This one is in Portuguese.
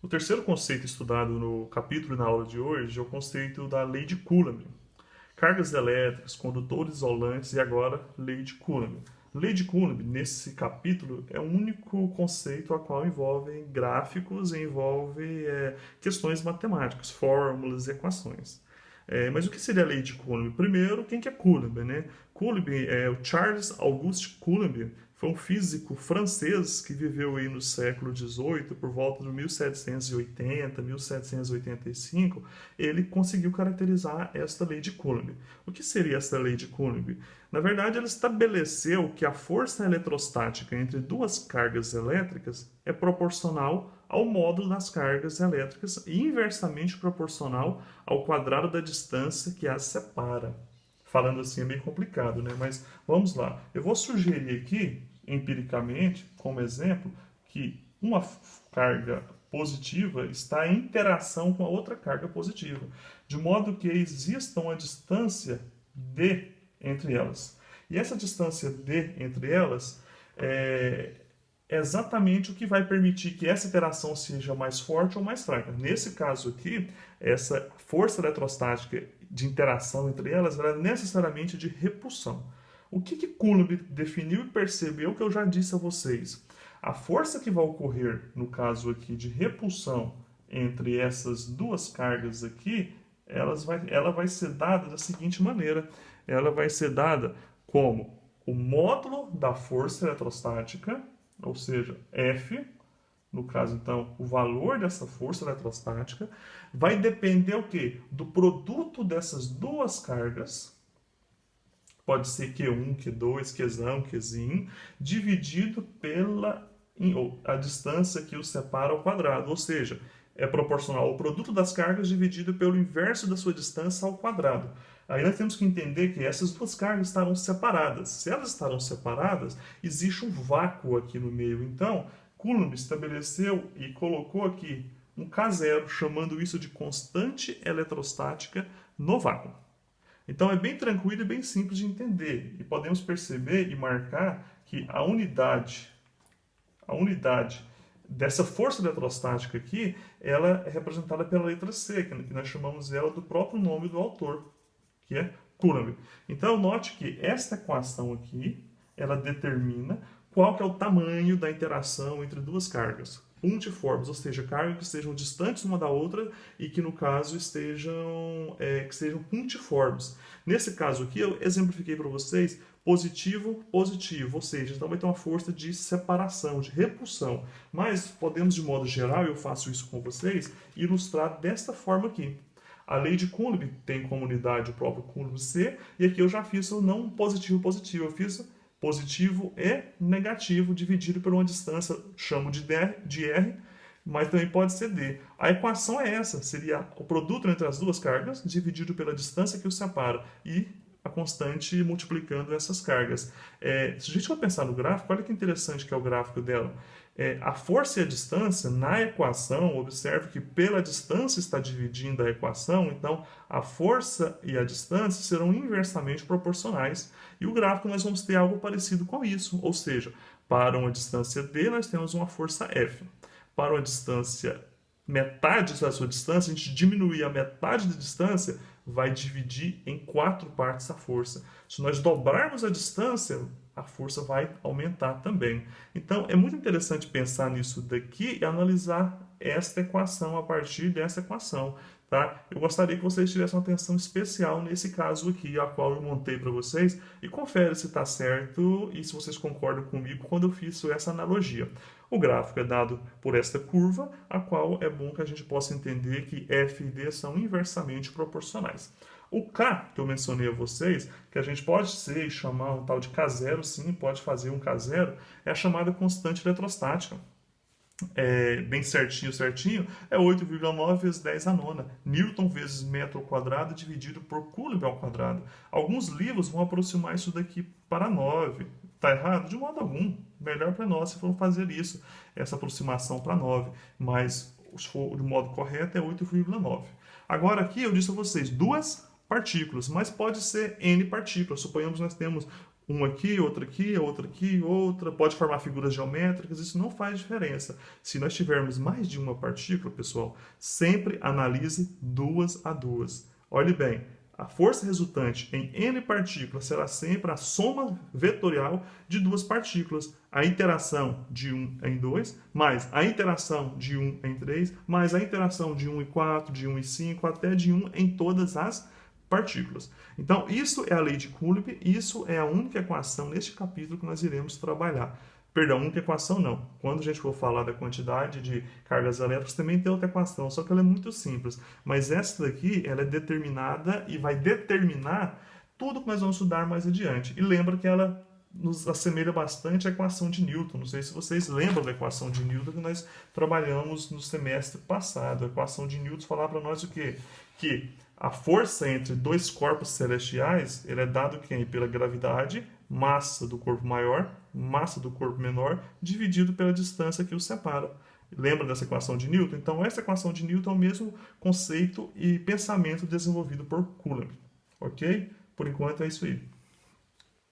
O terceiro conceito estudado no capítulo e na aula de hoje é o conceito da lei de Coulomb. Cargas elétricas, condutores isolantes e agora lei de Coulomb. Lei de Coulomb, nesse capítulo, é o único conceito a qual envolve gráficos e envolve questões matemáticas, fórmulas e equações. Mas o que seria a lei de Coulomb? Primeiro, quem que é Coulomb, né? Coulomb é o Charles Auguste Coulomb, foi um físico francês que viveu aí no século XVIII, por volta de 1780, 1785. Ele conseguiu caracterizar esta lei de Coulomb. O que seria essa lei de Coulomb? Na verdade, ele estabeleceu que a força eletrostática entre duas cargas elétricas é proporcional ao módulo das cargas elétricas e inversamente proporcional ao quadrado da distância que as separa. Falando assim é meio complicado, né? Mas vamos lá. Eu vou sugerir aqui, empiricamente, como exemplo, que uma carga positiva está em interação com a outra carga positiva, de modo que exista uma distância d entre elas. E essa distância d entre elas é exatamente o que vai permitir que essa interação seja mais forte ou mais fraca. Nesse caso aqui, essa força eletrostática de interação entre elas é necessariamente de repulsão. O que Coulomb definiu e percebeu que eu já disse a vocês? A força que vai ocorrer, no caso aqui de repulsão, entre essas duas cargas aqui, ela vai ser dada da seguinte maneira. Ela vai ser dada como o módulo da força eletrostática, ou seja, F, no caso então, o valor dessa força eletrostática, vai depender o quê? Do produto dessas duas cargas, pode ser Q1, Q2, Qzão, Qzin, dividido pela a distância que os separa ao quadrado, ou seja, é proporcional ao produto das cargas dividido pelo inverso da sua distância ao quadrado. Aí nós temos que entender que essas duas cargas estarão separadas. Se elas estarão separadas, existe um vácuo aqui no meio. Então, Coulomb estabeleceu e colocou aqui um K0, chamando isso de constante eletrostática no vácuo. Então é bem tranquilo e bem simples de entender. E podemos perceber e marcar que a unidade dessa força eletrostática aqui, ela é representada pela letra C, que nós chamamos ela do próprio nome do autor, que é Coulomb. Então, note que esta equação aqui, ela determina qual que é o tamanho da interação entre duas cargas puntiformes, ou seja, cargas que estejam distantes uma da outra e que, no caso, que sejam puntiformes. Nesse caso aqui, eu exemplifiquei para vocês positivo, positivo, ou seja, então vai ter uma força de separação, de repulsão. Mas podemos, de modo geral, eu faço isso com vocês, ilustrar desta forma aqui. A lei de Coulomb tem como unidade o próprio Coulomb C, e aqui eu já fiz o não positivo, positivo, eu fiz positivo e negativo dividido por uma distância, chamo de R, mas também pode ser D. A equação é essa, seria o produto entre as duas cargas dividido pela distância que os separa e a constante multiplicando essas cargas. Se a gente for pensar no gráfico, olha que interessante que é o gráfico dela. A força e a distância, na equação, observe que pela distância está dividindo a equação, então a força e a distância serão inversamente proporcionais. E o gráfico nós vamos ter algo parecido com isso, ou seja, para uma distância D nós temos uma força F. Para uma distância, metade da sua distância, a gente diminuir a metade da distância, vai dividir em 4 partes a força. Se nós dobrarmos a distância, a força vai aumentar também. Então, é muito interessante pensar nisso daqui e analisar esta equação a partir dessa equação. Tá? Eu gostaria que vocês tivessem uma atenção especial nesse caso aqui, a qual eu montei para vocês, e confere se está certo e se vocês concordam comigo quando eu fiz essa analogia. O gráfico é dado por esta curva, a qual é bom que a gente possa entender que F e D são inversamente proporcionais. O K, que eu mencionei a vocês, que a gente pode ser e chamar um tal de K0, sim, pode fazer um K0, é a chamada constante eletrostática. Bem certinho, é 8,9 vezes 10 a nona. Newton vezes metro ao quadrado dividido por Coulomb ao quadrado. Alguns livros vão aproximar isso daqui para 9. Está errado? De modo algum. Melhor para nós se for fazer isso, essa aproximação para 9. Mas, se for de modo correto, é 8,9. Agora aqui eu disse a vocês duas partículas, mas pode ser N partículas. Suponhamos que nós temos Um aqui, outra, pode formar figuras geométricas, isso não faz diferença. Se nós tivermos mais de uma partícula, pessoal, sempre analise duas a duas. Olhe bem, a força resultante em n partículas será sempre a soma vetorial de duas partículas. A interação de 1 em 2, mais a interação de 1 em 3, mais a interação de 1 em 4, de 1 em 5, até de 1 em todas as partículas. Então, isso é a lei de Coulomb, isso é a única equação neste capítulo que nós iremos trabalhar. Perdão, única equação não. Quando a gente for falar da quantidade de cargas elétricas, também tem outra equação, só que ela é muito simples. Mas essa daqui, ela é determinada e vai determinar tudo que nós vamos estudar mais adiante. E lembra que ela nos assemelha bastante à equação de Newton. Não sei se vocês lembram da equação de Newton que nós trabalhamos no semestre passado. A equação de Newton falava para nós o quê? Que a força entre dois corpos celestiais ele é dado quem? Pela gravidade, massa do corpo maior, massa do corpo menor, dividido pela distância que os separa. Lembra dessa equação de Newton? Então, essa equação de Newton é o mesmo conceito e pensamento desenvolvido por Coulomb. Ok? Por enquanto é isso aí.